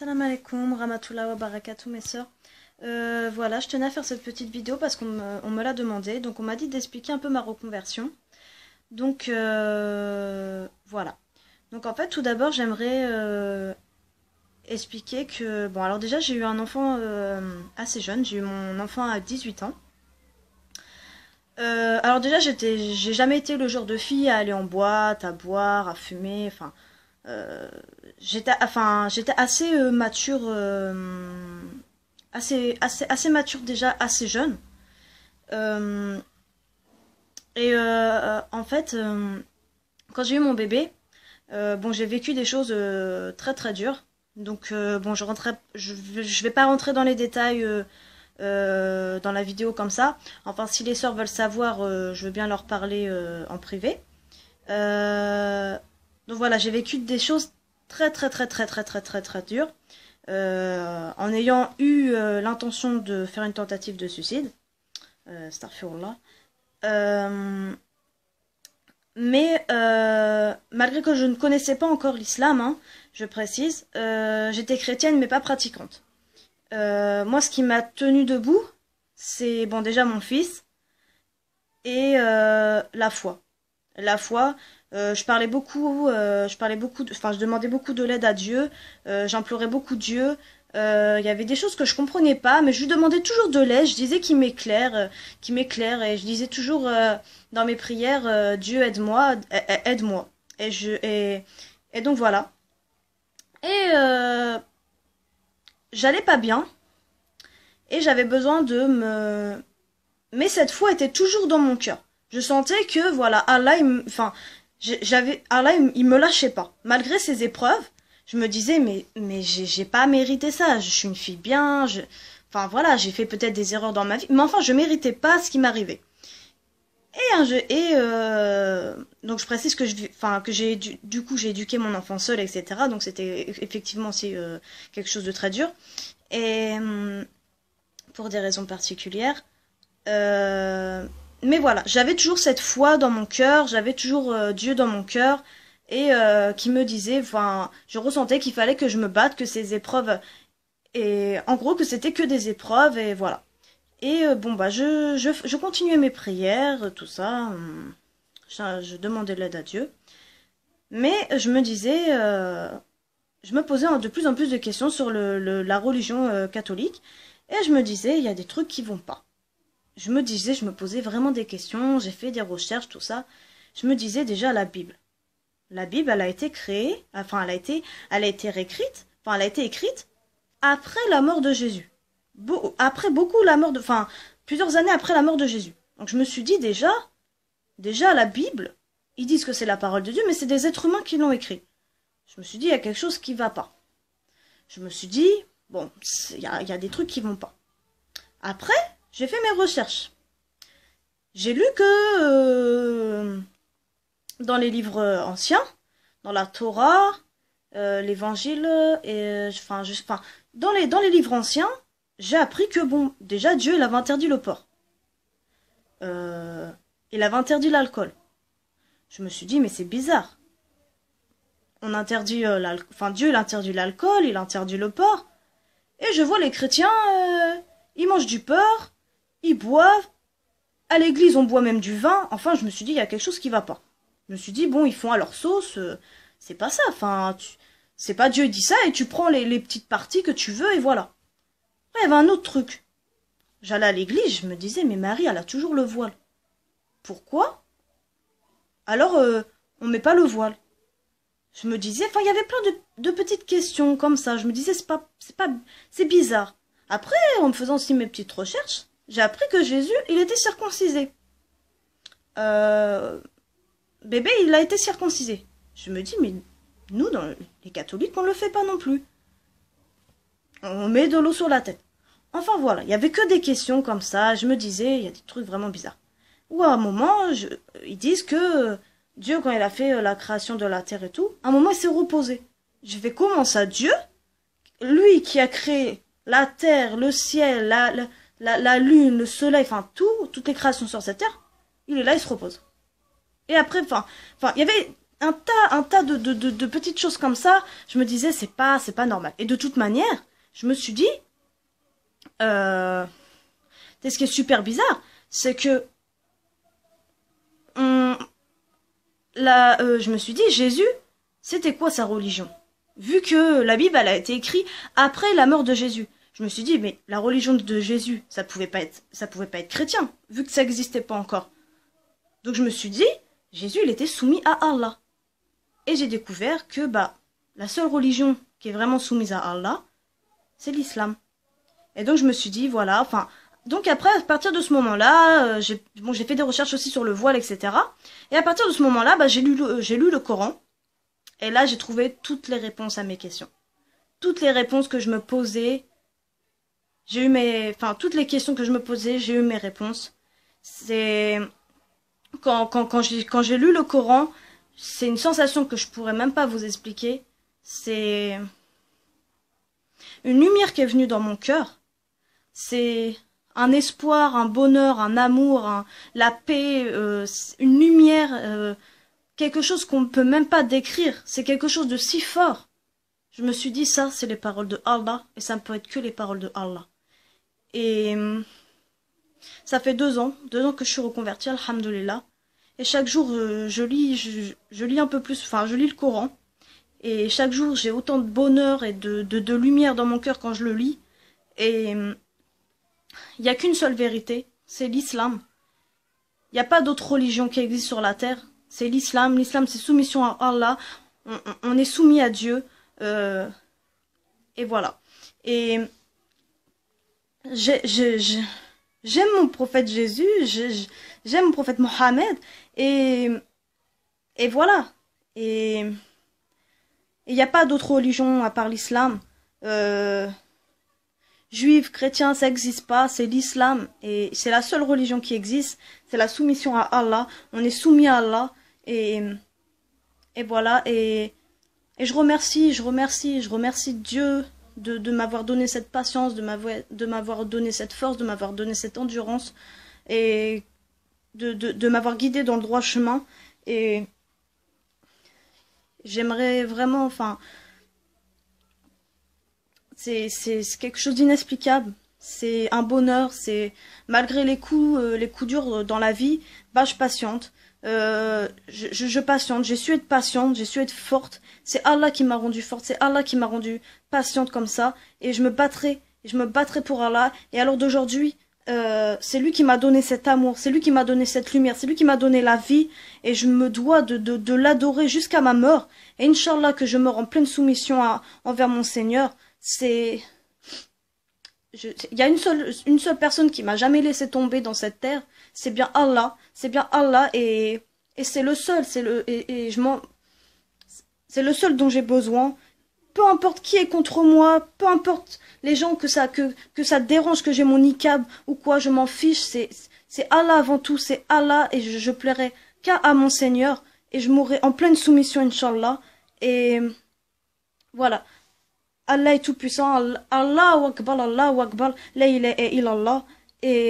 Salam alaikum, rahmatullah wa barakatuh mes sœurs. Voilà, je tenais à faire cette petite vidéo parce qu'on me l'a demandé. Donc on m'a dit d'expliquer un peu ma reconversion. Donc voilà. Donc en fait tout d'abord j'aimerais expliquer que... Bon alors déjà j'ai eu un enfant assez jeune, j'ai eu mon enfant à 18 ans. Alors déjà j'ai jamais été le genre de fille à aller en boîte, à boire, à fumer, enfin... j'étais assez mature, assez mature déjà assez jeune. Euh, en fait, quand j'ai eu mon bébé, bon, j'ai vécu des choses très très dures. Donc bon, je vais pas rentrer dans les détails dans la vidéo comme ça. Enfin, si les sœurs veulent savoir, je veux bien leur parler en privé. Euh, donc voilà, j'ai vécu des choses très dures. En ayant eu l'intention de faire une tentative de suicide. Astaghfirullah. Euh, mais malgré que je ne connaissais pas encore l'islam, hein, je précise, j'étais chrétienne mais pas pratiquante. Moi, ce qui m'a tenue debout, c'est bon déjà mon fils et la foi. La foi, je demandais beaucoup de l'aide à Dieu, j'implorais beaucoup Dieu. Il y avait des choses que je comprenais pas, mais je lui demandais toujours de l'aide. Je disais qu'il m'éclaire, et je disais toujours dans mes prières, Dieu aide-moi, aide-moi. Et donc voilà. Et j'allais pas bien, et j'avais besoin de me... Mais cette foi était toujours dans mon cœur. Je sentais que voilà, Allah, Allah, il me lâchait pas. Malgré ces épreuves, je me disais mais j'ai pas mérité ça. Je suis une fille bien. Enfin voilà, j'ai fait peut-être des erreurs dans ma vie, mais enfin je méritais pas ce qui m'arrivait. Donc je précise que du coup j'ai éduqué mon enfant seul, etc. Donc c'était effectivement aussi quelque chose de très dur. Et pour des raisons particulières. Euh, mais voilà, j'avais toujours cette foi dans mon cœur, j'avais toujours Dieu dans mon cœur, et qui me disait, enfin, je ressentais qu'il fallait que je me batte, que ces épreuves, et en gros que c'était que des épreuves, et voilà. Et bon bah je continuais mes prières, tout ça, je demandais de l'aide à Dieu, mais je me disais, je me posais de plus en plus de questions sur la religion catholique, et je me disais, il y a des trucs qui vont pas. Je me posais vraiment des questions, j'ai fait des recherches, tout ça. Je me disais déjà la Bible. La Bible, elle a été créée, enfin, elle a été réécrite, enfin, elle a été écrite après la mort de Jésus. Après beaucoup la mort de, enfin, plusieurs années après la mort de Jésus. Donc je me suis dit déjà la Bible, ils disent que c'est la parole de Dieu, mais c'est des êtres humains qui l'ont écrit. Je me suis dit, il y a quelque chose qui va pas. Je me suis dit, bon, il y a des trucs qui vont pas. Après, j'ai fait mes recherches. J'ai lu que dans les livres anciens, dans la Torah, l'Évangile, et dans les livres anciens, j'ai appris que bon, déjà Dieu il avait interdit le porc. Il avait interdit l'alcool. Je me suis dit mais c'est bizarre. On interdit Dieu il interdit l'alcool, il interdit le porc, et je vois les chrétiens, ils mangent du porc, ils boivent. À l'église, on boit même du vin. Enfin, je me suis dit, il y a quelque chose qui va pas. Je me suis dit, bon, ils font à leur sauce. C'est pas ça. Enfin, c'est pas Dieu dit ça et tu prends les petites parties que tu veux et voilà. Après, il y avait un autre truc. J'allais à l'église, je me disais, mais Marie, elle a toujours le voile. Pourquoi? Alors, on met pas le voile. Je me disais, enfin, il y avait plein de petites questions comme ça. Je me disais, c'est bizarre. Après, en me faisant aussi mes petites recherches, j'ai appris que Jésus, il était circoncisé. Bébé, il a été circoncisé. Je me dis, mais nous, dans les catholiques, on le fait pas non plus. On met de l'eau sur la tête. Enfin voilà, il y avait que des questions comme ça. Je me disais, il y a des trucs vraiment bizarres. Ou à un moment, ils disent que Dieu, quand il a fait la création de la terre et tout, à un moment, il s'est reposé. Je fais comment ça, Dieu, lui qui a créé la terre, le ciel, la lune, le soleil, enfin toutes les créations sur cette terre, il est là, il se repose. Et après, il y avait un tas de petites choses comme ça. Je me disais, c'est pas normal. Et de toute manière, je me suis dit, c'est ce qui est super bizarre, c'est que on, je me suis dit, Jésus, c'était quoi sa religion? Vu que la Bible, elle a été écrite après la mort de Jésus. Je me suis dit, mais la religion de Jésus, ça pouvait pas être chrétien, vu que ça n'existait pas encore. Donc je me suis dit, Jésus, il était soumis à Allah. Et j'ai découvert que, la seule religion qui est vraiment soumise à Allah, c'est l'islam. Et donc je me suis dit, voilà, enfin, donc après, à partir de ce moment-là, j'ai fait des recherches aussi sur le voile, etc. Et à partir de ce moment-là, j'ai lu le Coran. Et là, j'ai trouvé toutes les réponses à mes questions. Toutes les réponses que je me posais, toutes les questions que je me posais, j'ai eu mes réponses. C'est, quand j'ai lu le Coran, c'est une sensation que je pourrais même pas vous expliquer. C'est une lumière qui est venue dans mon cœur. C'est un espoir, un bonheur, un amour, la paix, une lumière, quelque chose qu'on ne peut même pas décrire. C'est quelque chose de si fort. Je me suis dit, ça, c'est les paroles de Allah, et ça ne peut être que les paroles de Allah. Et ça fait 2 ans que je suis reconvertie, alhamdoulilah. Et chaque jour, je lis un peu plus, enfin, je lis le Coran. Et chaque jour, j'ai autant de bonheur et de lumière dans mon cœur quand je le lis. Et il n'y a qu'une seule vérité, c'est l'islam. Il n'y a pas d'autre religion qui existe sur la terre. C'est l'islam. L'islam, c'est soumission à Allah. On est soumis à Dieu. Et voilà. Et j'aime mon prophète Jésus. J'aime mon prophète Mohammed. Et voilà. Et il n'y a pas d'autre religion à part l'islam. Juifs, chrétiens, ça n'existe pas, c'est l'islam. Et c'est la seule religion qui existe. C'est la soumission à Allah. On est soumis à Allah. Et voilà. Et je remercie Dieu de m'avoir donné cette patience, de m'avoir donné cette force, de m'avoir donné cette endurance. Et de m'avoir guidé dans le droit chemin. Et j'aimerais vraiment, enfin, c'est quelque chose d'inexplicable. C'est un bonheur. C'est malgré les coups durs dans la vie, je patiente. Je patiente. J'ai su être patiente. J'ai su être forte. C'est Allah qui m'a rendue forte. C'est Allah qui m'a rendue patiente comme ça. Et je me battrai. Pour Allah. Et alors d'aujourd'hui, c'est lui qui m'a donné cet amour. C'est lui qui m'a donné cette lumière. C'est lui qui m'a donné la vie. Et je me dois de l'adorer jusqu'à ma mort. Et Inch'Allah que je meure en pleine soumission envers mon Seigneur. Il y a une seule personne qui m'a jamais laissé tomber dans cette terre, c'est bien Allah, et c'est le seul, c'est le seul dont j'ai besoin. Peu importe qui est contre moi, peu importe les gens que ça dérange que j'ai mon niqab ou quoi, je m'en fiche, c'est Allah avant tout, c'est Allah, et je plairai qu'à mon Seigneur, et je mourrai en pleine soumission, Inch'Allah, et voilà. Allah est tout puissant, Allahu Akbar, la ilaha illallah, et